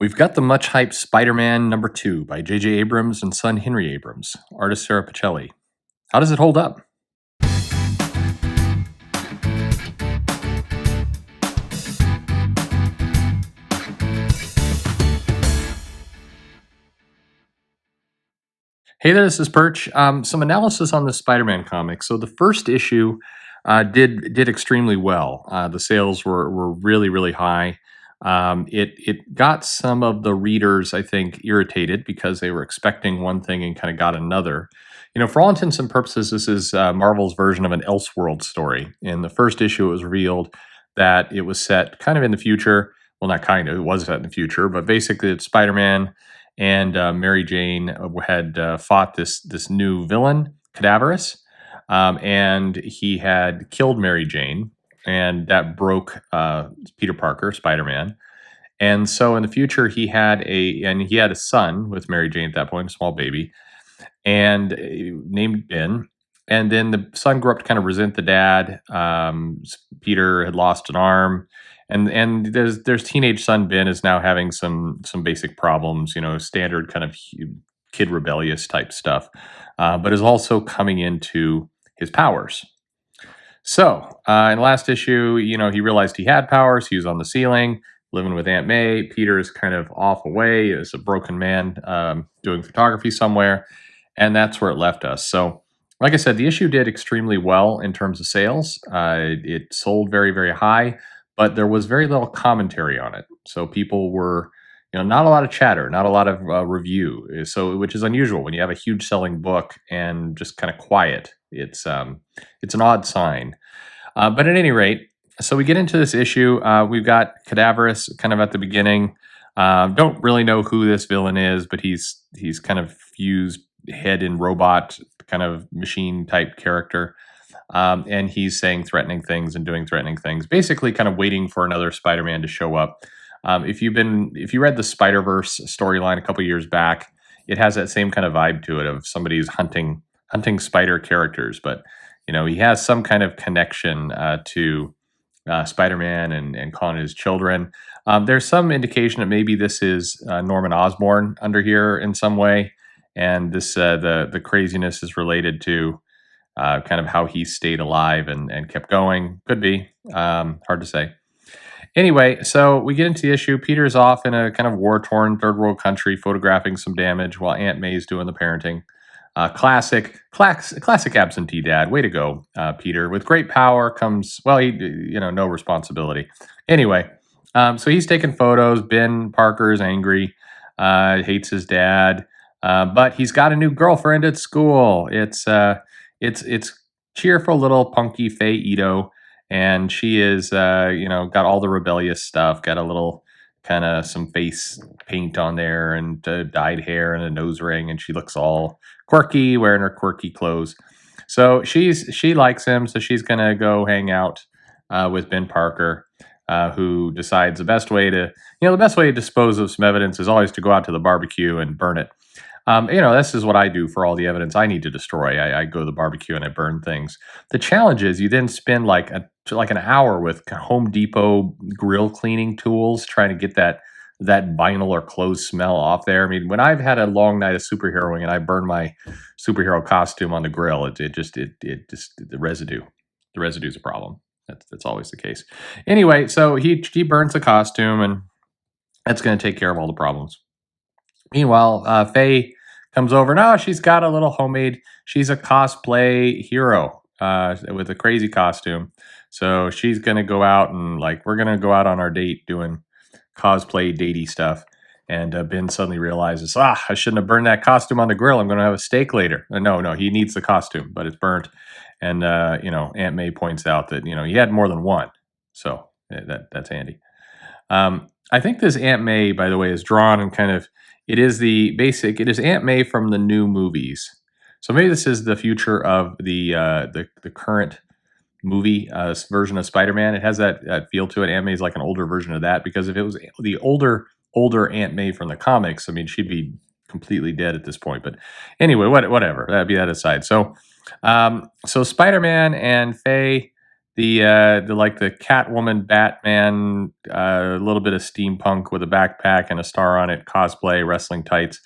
We've got the much hyped Spider-Man #2 by JJ Abrams and son Henry Abrams, artist Sara Pichelli. How does it hold up? Hey there, this is Perch. Some analysis on the Spider-Man comic. So the first issue did extremely well. The sales were really high. It got some of the readers, I think, irritated because they were expecting one thing and kind of got another. For all intents and purposes, this is Marvel's version of an Elseworld story. In the first issue, it was revealed that it was set kind of in the future. Well, not kind of, it was set in the future, but basically it's Spider-Man and Mary Jane had fought this new villain, Cadaverous, and he had killed Mary Jane, and that broke Peter Parker, Spider-Man. And so in the future, he had a son with Mary Jane at that point, a small baby, and named Ben. And then the son grew up to kind of resent the dad. Peter had lost an arm, and there's teenage son Ben is now having some basic problems, standard kind of kid rebellious type stuff, but is also coming into his powers. So in the last issue, he realized he had powers. He was on the ceiling, living with Aunt May. Peter is kind of off away as a broken man doing photography somewhere, and that's where it left us. So, like I said, the issue did extremely well in terms of sales. It sold very high, but there was very little commentary on it. So people were, not a lot of chatter, not a lot of review. So, which is unusual when you have a huge selling book and just kind of quiet. It's an odd sign. But at any rate, so we get into this issue. We've got Cadaverous kind of at the beginning. Don't really know who this villain is, but he's kind of fused head in robot kind of machine type character. And he's saying threatening things and doing threatening things, basically kind of waiting for another Spider-Man to show up. If you read the Spider-Verse storyline a couple years back, it has that same kind of vibe to it of somebody's hunting spider characters, but he has some kind of connection to Spider-Man and calling his children. There's some indication that maybe this is Norman Osborn under here in some way, and this the craziness is related to kind of how he stayed alive and kept going. Could be hard to say. Anyway, so we get into the issue. Peter's off in a kind of war-torn third world country photographing some damage while Aunt May's doing the parenting. Classic absentee dad. Way to go, Peter. With great power comes, well, no responsibility. Anyway, so he's taking photos. Ben Parker is angry, hates his dad, but he's got a new girlfriend at school. It's cheerful little punky Faye Ito, and she is, got all the rebellious stuff. Got a little kind of some face paint on there and dyed hair and a nose ring, and she looks all quirky, wearing her quirky clothes. So she likes him, so she's gonna go hang out with Ben Parker, who decides the best way to dispose of some evidence is always to go out to the barbecue and burn it. This is what I do for all the evidence I need to destroy. I go to the barbecue and I burn things. The challenge is you then spend like an hour with Home Depot grill cleaning tools trying to get that vinyl or clothes smell off there. I mean, when I've had a long night of superheroing and I burn my superhero costume on the grill, the residue is a problem. That's always the case. Anyway, so he burns the costume, and that's going to take care of all the problems. Meanwhile, Faye comes over. No, she's got a little homemade. She's a cosplay hero with a crazy costume. So she's going to go out and we're going to go out on our date doing cosplay datey stuff. And Ben suddenly realizes, I shouldn't have burned that costume on the grill. I'm going to have a steak later. No, he needs the costume, but it's burnt. And, Aunt May points out that, he had more than one. So that's handy. I think this Aunt May, by the way, is drawn and kind of, it is Aunt May from the new movies. So maybe this is the future of the current movie version of Spider-Man. It has that feel to it. Aunt May's like an older version of that, because if it was the older Aunt May from the comics, I mean, she'd be completely dead at this point. But anyway, whatever. That'd be that aside. So Spider-Man and Faye the like the Catwoman, Batman, a little bit of steampunk with a backpack and a star on it, cosplay, wrestling tights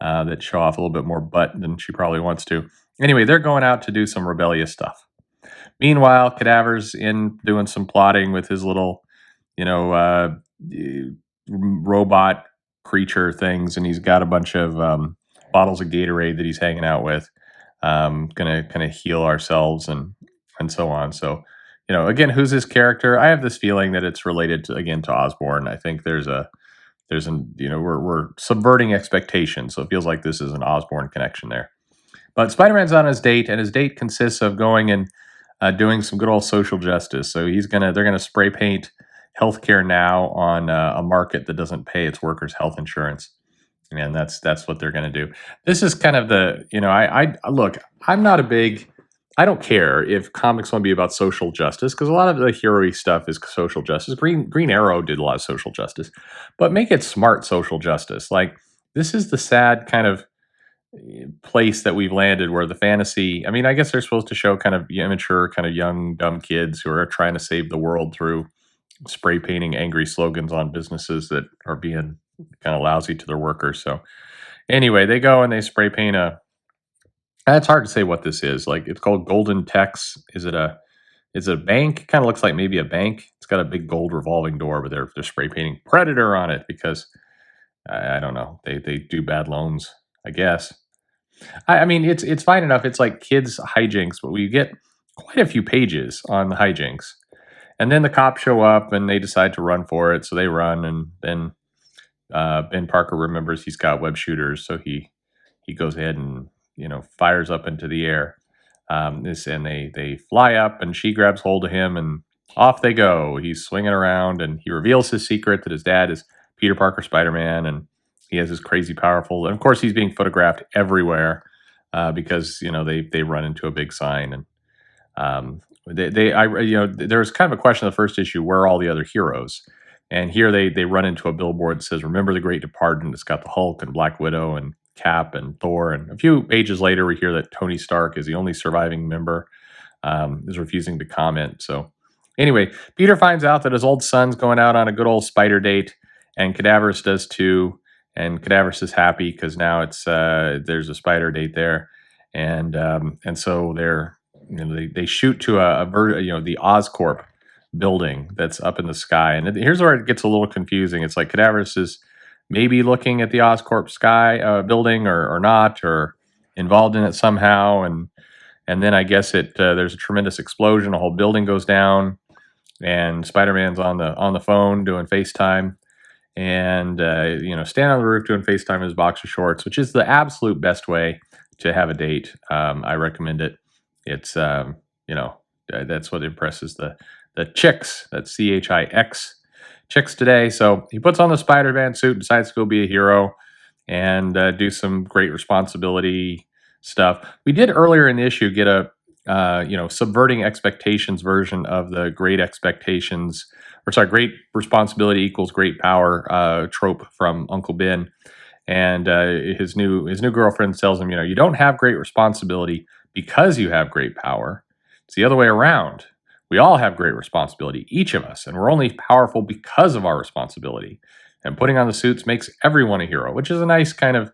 that show off a little bit more butt than she probably wants to. Anyway, they're going out to do some rebellious stuff. Meanwhile, Cadaver's in doing some plotting with his little, you know, robot creature things, and he's got a bunch of bottles of Gatorade that he's hanging out with. Gonna kind of heal ourselves and so on. So, again, who's his character? I have this feeling that it's related to again to Osborn. I think there's an we're subverting expectations, so it feels like this is an Osborn connection there. But Spider-Man's on his date, and his date consists of going and doing some good old social justice. So they're gonna spray paint healthcare now on a market that doesn't pay its workers health insurance, and that's what they're gonna do. This is kind of the I look. I'm not a big. I don't care if comics want to be about social justice because a lot of the hero-y stuff is social justice. Green Arrow did a lot of social justice, but make it smart social justice. Like this is the sad kind of place that we've landed where the fantasy. I mean, I guess they're supposed to show kind of immature, kind of young, dumb kids who are trying to save the world through spray painting angry slogans on businesses that are being kind of lousy to their workers. So anyway, they go and they spray paint a. It's hard to say what this is. Like it's called Golden Tex. Is it a bank? Kind of looks like maybe a bank. It's got a big gold revolving door, but they're spray painting Predator on it because I don't know. They do bad loans, I guess. I mean, it's fine enough. It's like kids hijinks, but we get quite a few pages on the hijinks, and then the cops show up and they decide to run for it. So they run, and then Ben Parker remembers he's got web shooters, so he goes ahead and fires up into the air. And they fly up, and she grabs hold of him, and off they go. He's swinging around, and he reveals his secret that his dad is Peter Parker, Spider-Man, and he has this crazy powerful. And of course, he's being photographed everywhere because they run into a big sign, and there's kind of a question in the first issue: where are all the other heroes? And here they run into a billboard that says "Remember the Great Departed." It's got the Hulk and Black Widow and Cap and Thor. And a few pages later, we hear that Tony Stark is the only surviving member, is refusing to comment. So anyway, Peter finds out that his old son's going out on a good old spider date, and Cadaverous does too. And Cadaverous is happy because now it's there's a spider date there, and so they shoot to the Oscorp building that's up in the sky. And here's where it gets a little confusing. It's like Cadaverous is maybe looking at the Oscorp sky building or not, or involved in it somehow. And then I guess there's a tremendous explosion. A whole building goes down, and Spider-Man's on the phone doing FaceTime, and standing on the roof doing FaceTime in his boxer shorts, which is the absolute best way to have a date. I recommend it. It's that's what impresses the chicks. That's CHIX. Chicks today. So he puts on the Spider-Man suit, decides to go be a hero, and do some great responsibility stuff. We did earlier in the issue get a subverting expectations version of the great expectations, great responsibility equals great power trope from Uncle Ben. And his new girlfriend tells him, you don't have great responsibility because you have great power. It's the other way around. We all have great responsibility, each of us, and we're only powerful because of our responsibility. And putting on the suits makes everyone a hero, which is a nice kind of,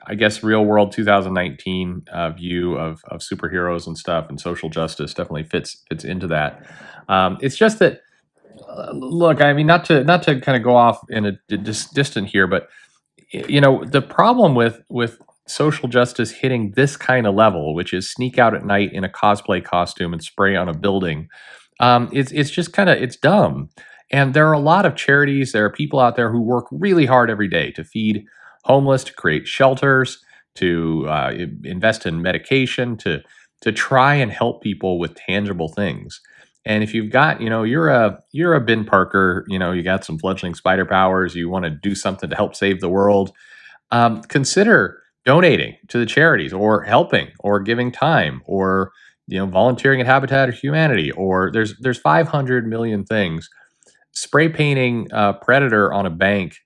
I guess, real world 2019 view of superheroes and stuff, and social justice definitely fits into that. It's just that, look, I mean, not to kind of go off in a distant here, but the problem with social justice hitting this kind of level, which is sneak out at night in a cosplay costume and spray on a building, it's just kind of, it's dumb. And there are a lot of charities, there are people out there who work really hard every day to feed homeless, to create shelters, to invest in medication, to try and help people with tangible things. And if you've got, you're a Ben Parker, you got some fledgling spider powers, you want to do something to help save the world, consider donating to the charities, or helping, or giving time, or volunteering at Habitat for Humanity, or there's 500 million things. Spray painting Predator on a bank,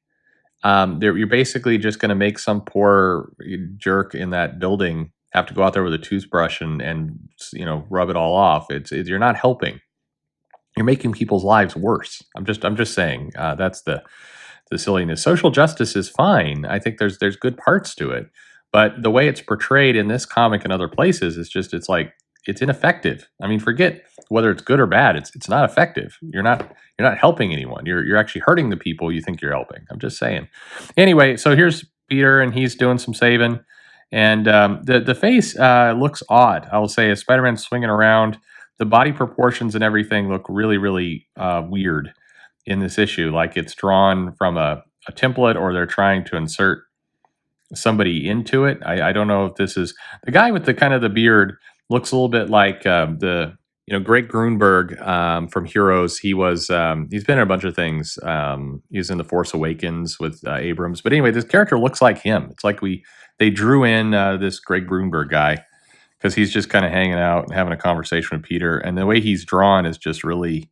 you're basically just going to make some poor jerk in that building have to go out there with a toothbrush and rub it all off. You're not helping. You're making people's lives worse. I'm just saying, that's the silliness. Social justice is fine. I think there's good parts to it, but the way it's portrayed in this comic and other places is just it's ineffective. I mean, forget whether it's good or bad. It's not effective. You're not helping anyone. You're actually hurting the people you think you're helping. I'm just saying. Anyway, so here's Peter, and he's doing some saving, and the face looks odd. I will say, as Spider-Man's swinging around, the body proportions and everything look really, really weird in this issue. Like it's drawn from a template, or they're trying to insert somebody into it. I don't know if this is the guy with the kind of the beard looks a little bit like the Greg Grunberg from Heroes. He's been in a bunch of things. He's in The Force Awakens with Abrams. But anyway, this character looks like him. It's like they drew in this Greg Grunberg guy because he's just kind of hanging out and having a conversation with Peter. And the way he's drawn is just really,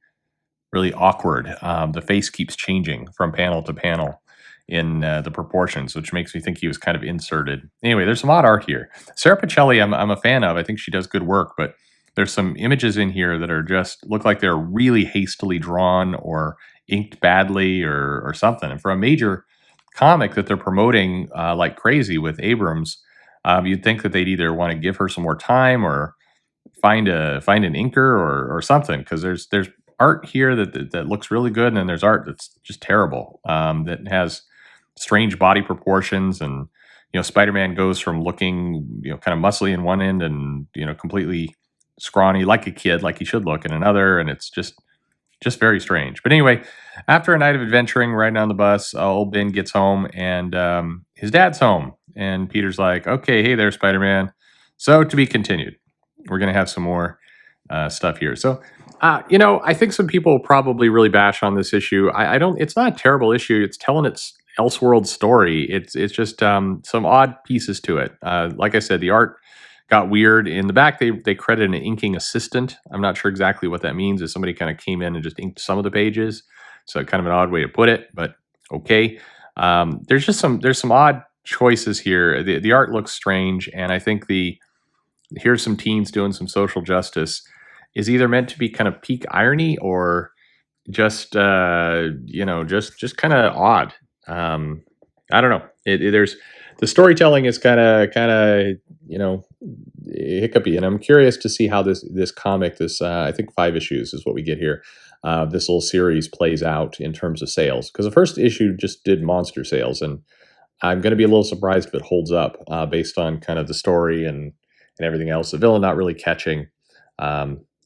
really awkward. The face keeps changing from panel to panel in the proportions, which makes me think he was kind of inserted. Anyway, there's some odd art here. Sara Pichelli, I'm a fan of. I think she does good work, but there's some images in here that are just look like they're really hastily drawn or inked badly or something. And for a major comic that they're promoting like crazy with Abrams, you'd think that they'd either want to give her some more time or find an inker or something, because there's art here that looks really good, and then there's art that's just terrible, that has strange body proportions. And Spider-Man goes from looking kind of muscly in one end and completely scrawny like a kid, like he should look, in another, and it's just very strange. But anyway, after a night of adventuring riding on the bus, old Ben gets home, and his dad's home, and Peter's like, okay, hey there, Spider-Man, so to be continued. We're gonna have some more stuff here. So I think some people probably really bash on this issue. I don't. It's not a terrible issue. It's telling its Elseworld story. It's just some odd pieces to it. Like I said, the art got weird. In the back, they credit an inking assistant. I'm not sure exactly what that means. If somebody kind of came in and just inked some of the pages, so kind of an odd way to put it. But okay, there's some odd choices here. The art looks strange, and I think here's some teens doing some social justice is either meant to be kind of peak irony or just just kind of odd. I don't know. There's the storytelling is kind of hiccupy, and I'm curious to see how this comic, I think 5 issues is what we get here. This little series plays out in terms of sales, because the first issue just did monster sales, and I'm going to be a little surprised if it holds up based on kind of the story and everything else. The villain not really catching.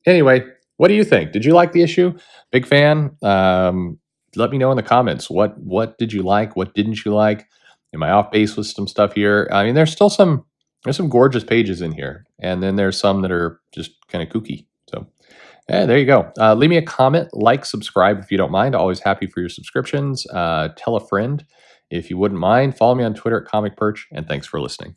Anyway, what do you think? Did you like the issue? Big fan? Let me know in the comments. What did you like? What didn't you like? Am I off base with some stuff here? I mean, there's some gorgeous pages in here, and then there's some that are just kind of kooky. So, there you go. Leave me a comment, like, subscribe if you don't mind. Always happy for your subscriptions. Tell a friend if you wouldn't mind. Follow me on Twitter at Comic Perch, and thanks for listening.